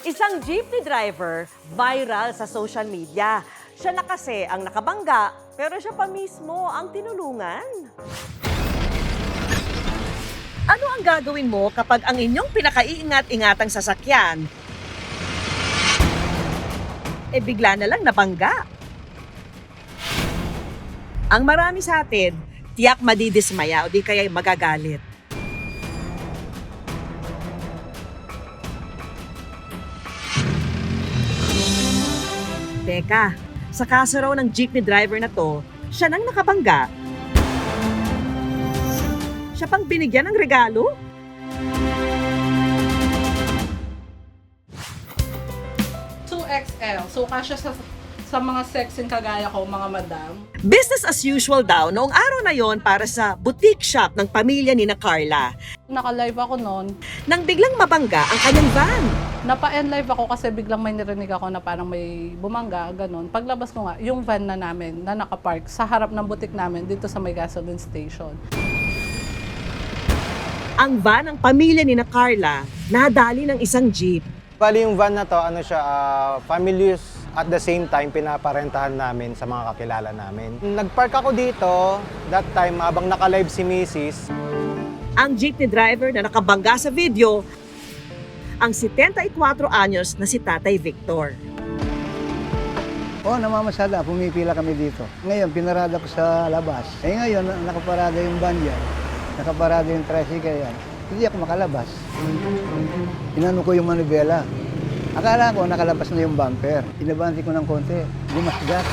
Isang jeepney driver viral sa social media. Siya na kasi ang nakabangga, pero siya pa mismo ang tinulungan. Ano ang gagawin mo kapag ang inyong pinakaiingat-ingatang sasakyan bigla na lang nabangga? Ang marami sa atin, tiyak madidismaya o di kaya magagalit. Teka, sa kaso raw ng jeepney driver na to, siya nang nakabangga. Siya pang binigyan ng regalo? XL. So, kasya sa mga sexing kagaya ko, mga madam. Business as usual daw noong araw na yon para sa boutique shop ng pamilya ni na Carla. Naka-live ako noon. Nang biglang mabangga ang kanyang van. Napa-end-live ako kasi biglang may narinig ako na parang may bumangga, ganun. Paglabas ko nga, yung van na namin na nakapark sa harap ng boutique namin dito sa may gasoline station. Ang van ng pamilya ni na Carla nadali ng isang jeep. Bali yung van na to, family use at the same time pinaparentahan namin sa mga kakilala namin. Nagpark ako dito, that time habang naka-live si Mrs. Ang jeepney driver na nakabangga sa video, ang 74 anyos na si Tatay Victor. Namamasada, pumipila kami dito. Ngayon, pinarada ko sa labas. Ngayon, nakaparada yung van dyan. Nakaparada yung tricycle yan. Hindi ako makalabas. Inano ko yung manibela. Akala ko nakalabas na yung bumper. Inabanti ko ng konti. Bumasgat.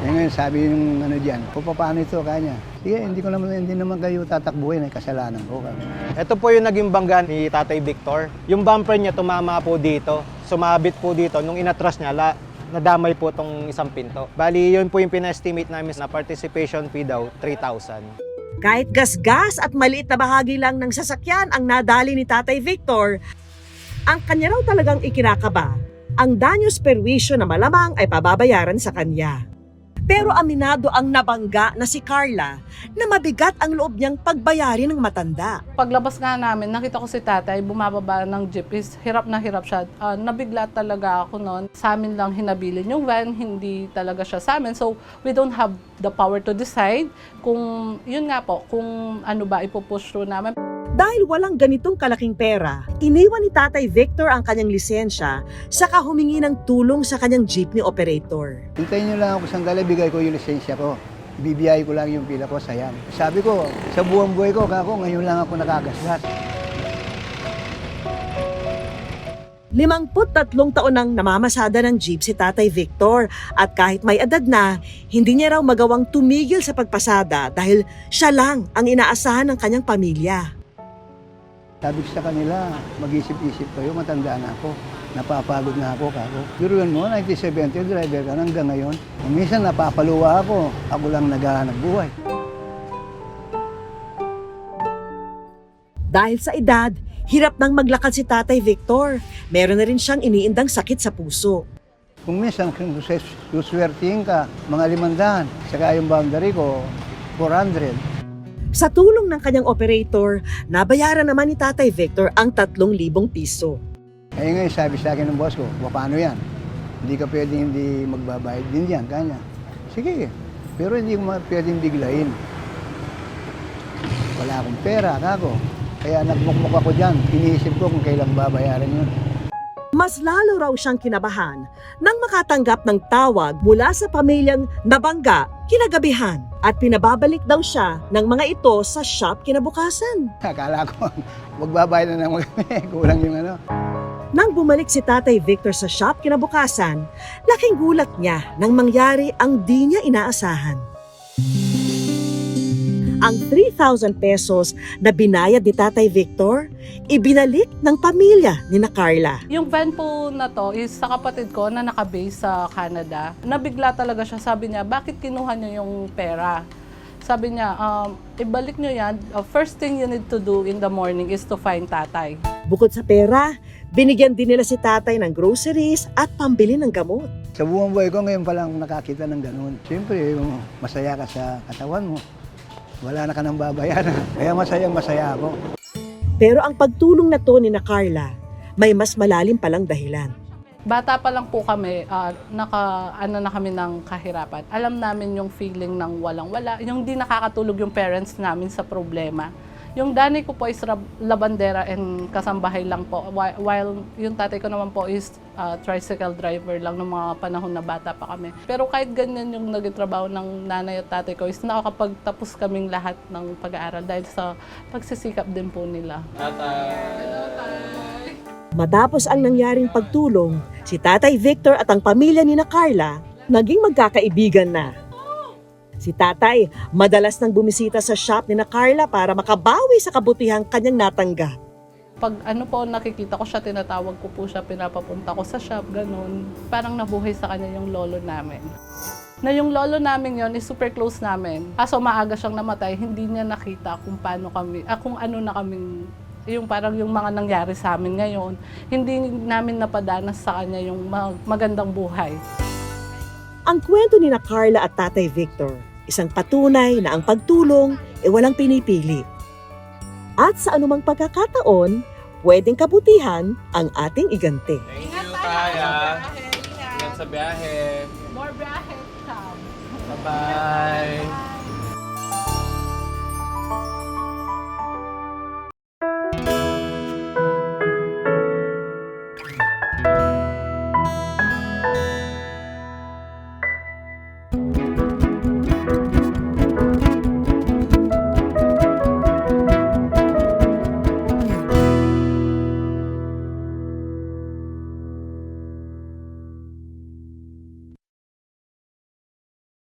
Ngayon sabi yung dyan, paano ito kanya? Sige, hindi naman kayo tatakbuhin, ay kasalanan ko. Ito po yung naging bangga ni Tatay Victor. Yung bumper niya tumama po dito. Sumabit po dito. Nung inatras niya, nadamay po tong isang pinto. Bali, yun po yung pina-estimate namin na participation fee daw, 3,000. Kahit gasgas at maliit na bahagi lang ng sasakyan ang nadali ni Tatay Victor, ang kanya raw talagang ikinakaba. Ang danyos perwisyo na malamang ay pababayaran sa kanya. Pero aminado ang nabangga na si Carla na mabigat ang loob niyang pagbayarin ng matanda. Paglabas nga namin, nakita ko si tatay, bumababa ng jeep, hirap na hirap siya. Nabigla talaga ako noon. Sa amin lang hinabilin yung van, hindi talaga siya sa amin. So, we don't have the power to decide kung, yun nga po, kung ano ba ipupush through namin. Dahil walang ganitong kalaking pera, iniwan ni Tatay Victor ang kanyang lisensya saka humingi ng tulong sa kanyang jeepney operator. Hintayin nyo lang ako sandali, bigay ko yung lisensya ko. Bibiyay ko lang yung pila ko, sayang. Sabi ko, sa buong buhay ko, ngayon lang ako nakagasgas. 53 taon nang namamasada ng jeep si Tatay Victor at kahit may edad na, hindi niya raw magawang tumigil sa pagpasada dahil siya lang ang inaasahan ng kanyang pamilya. Sabi ko sa kanila, mag-isip-isip kayo, matanda na ako. Napapagod na ako, kako. Biruin mo, 1970, driver ka hanggang ngayon. Minsan napapaluwa ako, ako lang naghahanap buhay. Dahil sa edad, hirap nang maglakad si Tatay Victor. Meron na rin siyang iniindang sakit sa puso. Kung minsan, kung suswertihin ka, mga 500, saka yung boundary ko, 400. Sa tulong ng kanyang operator, nabayaran naman ni Tatay Victor ang 3,000 piso. Ngayon sabi sa akin ng boss ko, paano yan? Hindi ka pwedeng hindi magbabayad din yan, kanya. Sige, pero hindi ko pwedeng biglayin. Wala akong pera, kako. Kaya nagmukmuk ako dyan, iniisip ko kung kailang babayaran yun. Mas lalo raw siyang kinabahan nang makatanggap ng tawag mula sa pamilyang nabangga kinagabihan at pinababalik daw siya ng mga ito sa shop kinabukasan. Akala ko, magbabayad na naman kami, kulang yung ano. Nang bumalik si Tatay Victor sa shop kinabukasan, laking gulat niya nang mangyari ang di niya inaasahan. Ang 3,000 pesos na binayad ni Tatay Victor, ibinalik ng pamilya ni na Carla. Yung van po na to is sa kapatid ko na nakabase sa Canada. Nabigla talaga siya, sabi niya, bakit kinuha niyo yung pera? Sabi niya, ibalik niyo yan. First thing you need to do in the morning is to find tatay. Bukod sa pera, binigyan din nila si tatay ng groceries at pambili ng gamot. Sa buong buhay ko, ngayon pa lang nakakita ng ganun. Siyempre, masaya ka sa katawan mo. Wala na ka nang babayaran. Kaya masayang-masaya ako. Pero ang pagtulong na to ni na Carla, may mas malalim palang dahilan. Bata pa lang po kami, ano na kami ng kahirapan. Alam namin yung feeling ng walang-wala, yung di nakakatulog yung parents namin sa problema. Yung daddy ko po is labandera and kasambahay lang po, while yung tatay ko naman po is tricycle driver lang ng mga panahon na bata pa kami. Pero kahit ganyan yung nagtrabaho ng nanay at tatay ko is nakakapagtapos kaming lahat ng pag-aaral dahil sa pagsisikap din po nila. Matapos ang nangyaring pagtulong, si Tatay Victor at ang pamilya ni na Carla naging magkakaibigan na. Si Tatay madalas nang bumisita sa shop ni na Carla para makabawi sa kabutihang kanyang natanggap. Pag ano po, nakikita ko siya, tinatawag ko po siya, pinapapunta ko sa shop, ganun. Parang nabuhay sa kanya yung lolo namin. Na yung lolo namin yon is super close namin. Kaso maaga siyang namatay, hindi niya nakita kung paano kami, kung ano na kaming, yung parang yung mga nangyari sa amin ngayon, hindi namin napadanas sa kanya yung magandang buhay. Ang kwento ni na Carla at Tatay Victor, isang patunay na ang pagtulong ay walang pinipili. At sa anumang pagkakataon, pwedeng kabutihan ang ating iganti. Thank you, Kaya. Ingat sa biyahe. More bracket, Sam. Bye-bye.